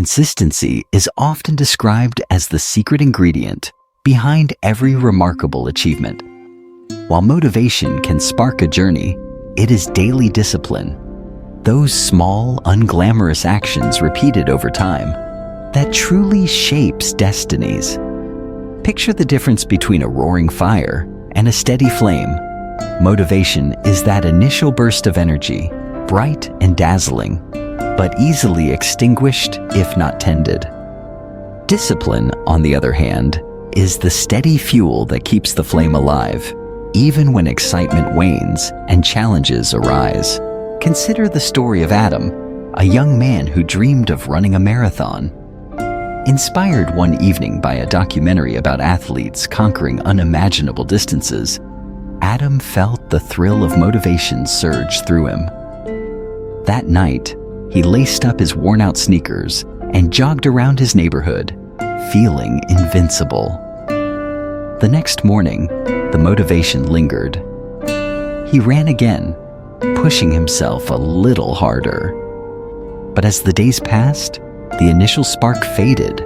Consistency is often described as the secret ingredient behind every remarkable achievement. While motivation can spark a journey, it is daily discipline, those small, unglamorous actions repeated over time, that truly shapes destinies. Picture the difference between a roaring fire and a steady flame. Motivation is that initial burst of energy, bright and dazzling, but easily extinguished if not tended. Discipline, on the other hand, is the steady fuel that keeps the flame alive, even when excitement wanes and challenges arise. Consider the story of Adam, a young man who dreamed of running a marathon. Inspired one evening by a documentary about athletes conquering unimaginable distances, Adam felt the thrill of motivation surge through him. That night, he laced up his worn-out sneakers and jogged around his neighborhood, feeling invincible. The next morning, the motivation lingered. He ran again, pushing himself a little harder. But as the days passed, the initial spark faded,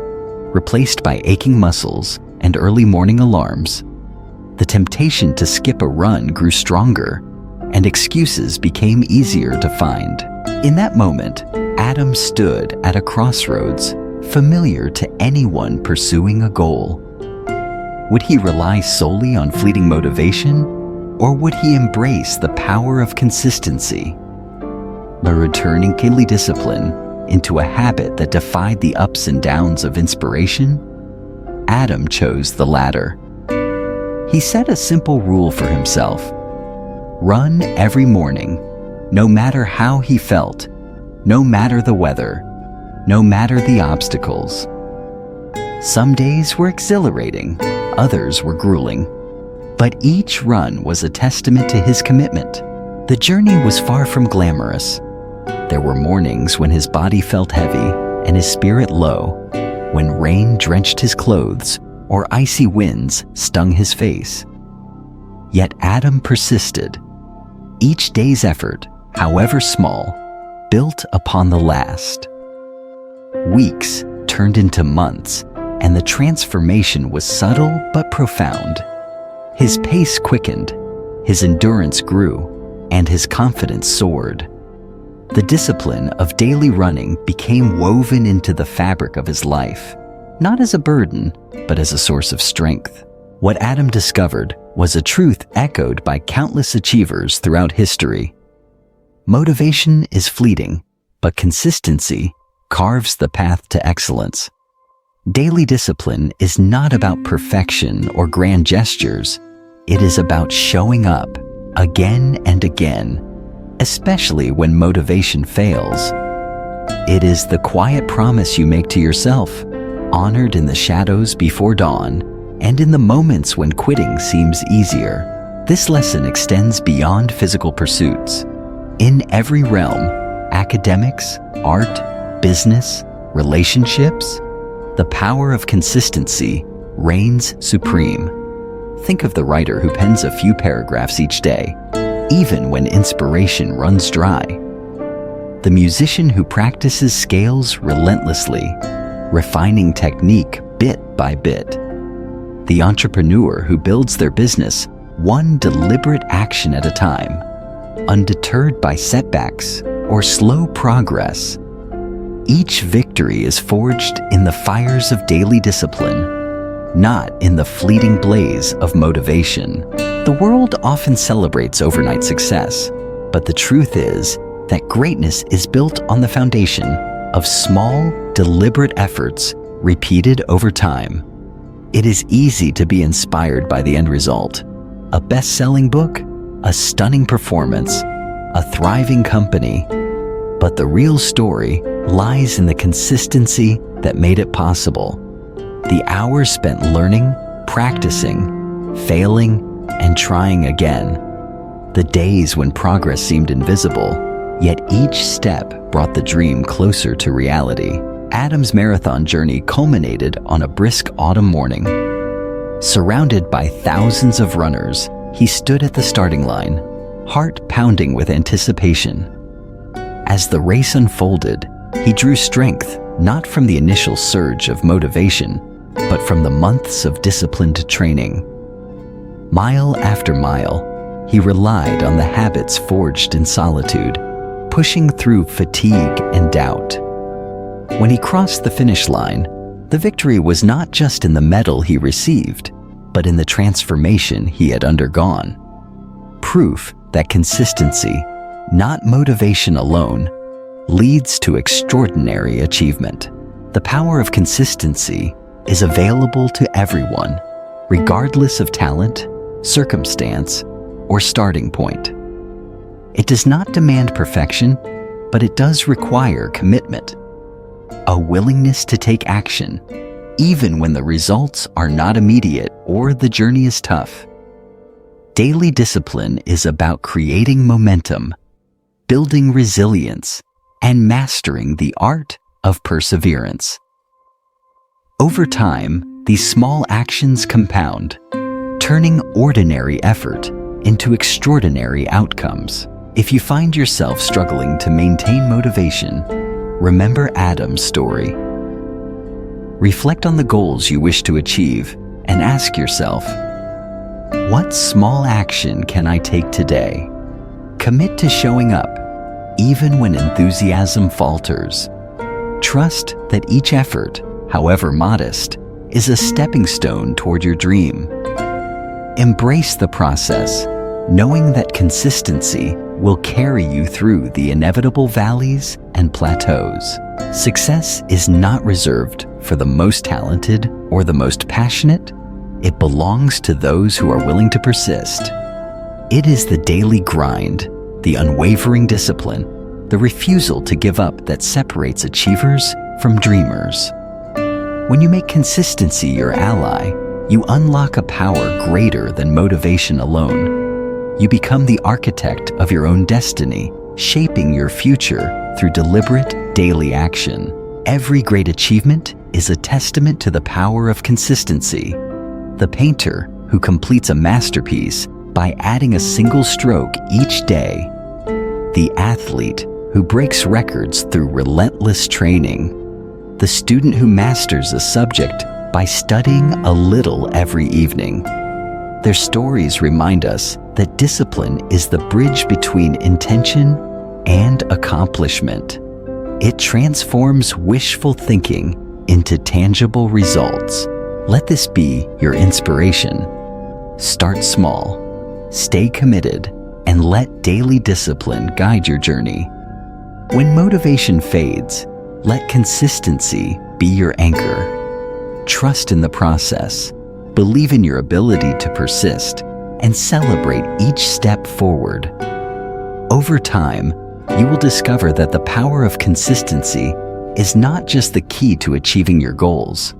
replaced by aching muscles and early morning alarms. The temptation to skip a run grew stronger, and excuses became easier to find. In that moment, Adam stood at a crossroads familiar to anyone pursuing a goal. Would he rely solely on fleeting motivation, or would he embrace the power of consistency? By returning daily discipline into a habit that defied the ups and downs of inspiration, Adam chose the latter. He set a simple rule for himself: run every morning, no matter how he felt, no matter the weather, no matter the obstacles. Some days were exhilarating, others were grueling, but each run was a testament to his commitment. The journey was far from glamorous. There were mornings when his body felt heavy and his spirit low, when rain drenched his clothes or icy winds stung his face. Yet Adam persisted. Each day's effort, however small, built upon the last. Weeks turned into months, and the transformation was subtle but profound. His pace quickened, his endurance grew, and his confidence soared. The discipline of daily running became woven into the fabric of his life, not as a burden, but as a source of strength. What Adam discovered was a truth echoed by countless achievers throughout history. Motivation is fleeting, but consistency carves the path to excellence. Daily discipline is not about perfection or grand gestures. It is about showing up again and again, especially when motivation fails. It is the quiet promise you make to yourself, honored in the shadows before dawn and in the moments when quitting seems easier. This lesson extends beyond physical pursuits. In every realm, academics, art, business, relationships, the power of consistency reigns supreme. Think of the writer who pens a few paragraphs each day, even when inspiration runs dry. The musician who practices scales relentlessly, refining technique bit by bit. The entrepreneur who builds their business one deliberate action at a time, undeterred by setbacks or slow progress. Each victory is forged in the fires of daily discipline, not in the fleeting blaze of motivation. The world often celebrates overnight success, but the truth is that greatness is built on the foundation of small, deliberate efforts repeated over time. It is easy to be inspired by the end result: a best-selling book, a stunning performance, a thriving company. But the real story lies in the consistency that made it possible. The hours spent learning, practicing, failing, and trying again. The days when progress seemed invisible, yet each step brought the dream closer to reality. Adam's marathon journey culminated on a brisk autumn morning. Surrounded by thousands of runners, he stood at the starting line, heart pounding with anticipation. As the race unfolded, he drew strength not from the initial surge of motivation, but from the months of disciplined training. Mile after mile, he relied on the habits forged in solitude, pushing through fatigue and doubt. When he crossed the finish line, the victory was not just in the medal he received, but in the transformation he had undergone. Proof that consistency, not motivation alone, leads to extraordinary achievement. The power of consistency is available to everyone, regardless of talent, circumstance, or starting point. It does not demand perfection, but it does require commitment, a willingness to take action, even when the results are not immediate or the journey is tough. Daily discipline is about creating momentum, building resilience, and mastering the art of perseverance. Over time, these small actions compound, turning ordinary effort into extraordinary outcomes. If you find yourself struggling to maintain motivation, remember Adam's story. Reflect on the goals you wish to achieve and ask yourself, what small action can I take today? Commit to showing up, even when enthusiasm falters. Trust that each effort, however modest, is a stepping stone toward your dream. Embrace the process, knowing that consistency will carry you through the inevitable valleys and plateaus. Success is not reserved for the most talented or the most passionate. It belongs to those who are willing to persist. It is the daily grind, the unwavering discipline, the refusal to give up that separates achievers from dreamers. When you make consistency your ally, you unlock a power greater than motivation alone. You become the architect of your own destiny, shaping your future through deliberate daily action. Every great achievement is a testament to the power of consistency. The painter who completes a masterpiece by adding a single stroke each day. The athlete who breaks records through relentless training. The student who masters a subject by studying a little every evening. Their stories remind us that discipline is the bridge between intention and accomplishment. It transforms wishful thinking into tangible results. Let this be your inspiration. Start small, stay committed, and let daily discipline guide your journey. When motivation fades, let consistency be your anchor. Trust in the process, believe in your ability to persist, and celebrate each step forward. Over time, you will discover that the power of consistency is not just the key to achieving your goals.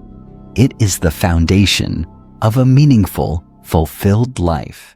It is the foundation of a meaningful, fulfilled life.